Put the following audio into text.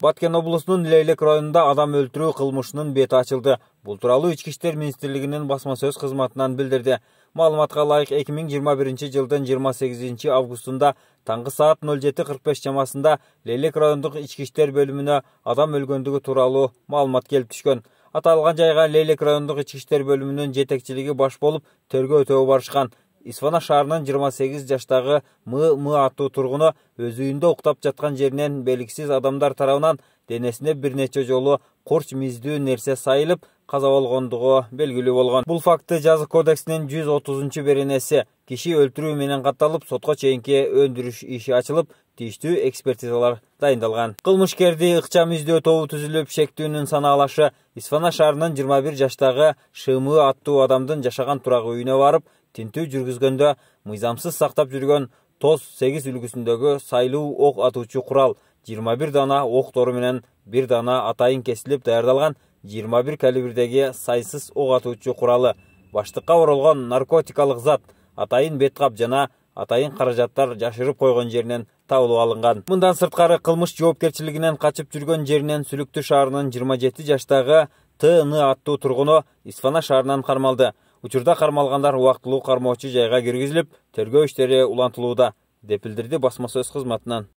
Баткен облусунун Лейлек районунда адам өлтүрүү кылмышынын бети ачылды. Бул тууралуу Ички иштер министрлигинин басма сөз кызматынан билдирди. Маалыматка ылайык 2021 жылдын 28 августунда таңкы саат 07:45 чамасында Лейлек райондук ички иштер бөлүмүнө адам өлгөндүгү тууралуу маалымат келип түшкөн. Аталган жайга Лейлек райондук ички иштер бөлүмүнүн жетекчилиги баш болуп тергөө өтөбү барышкан. Исфана шаарынын 28 жаштагы М аттуу тургуну өз үйүндө уктап жаткан жеринен белгисиз адамдар тарабынан денесине бир нече жолу курч миздүү нерсе сайылып каза болгондугу белгилүү болгон. Бул факты жазык кодексинин 130 беренеси киши өлтүрүү менен катталып, сотко чейинки өндүрүш иши ачылып, тийиштүү экспертизалар дайындалган. Кылмышкерди ыкчам издөө тобу түзүлүп, шектүүнүн санаалашы Исфана шаарынын 21 жаштагы ШМ аттуу адамдын жашаган турак үйүнө барып, тинтүү жүргүзгөндө мыйзамсыз сактап жүргөн ТОЗ 8 үлгүсүндөгү сайлуу ок атуучу курал 21 дана ок тору менен 1 дана атайын кесилип даярдалган 21 калибрдеги сайсыз ок атуучу куралы, баштыкка оролгон наркотикалык зат, атайын беткап жана атайын каражаттар жашырып койгон жеринен табылып алынган. Мындан сырткары кылмыш жоопкерчилигинен качып жүргөн жеринен Сүлүктүү шаарынын 27 жаштагы ТН аттуу тургуну Исфана шаарынан кармалды. Учурда кармалгандар убактылуу кармоочу жайга киргизилип, тергөө иштери улантылууда, деп билдирди басма сөз кызматынан.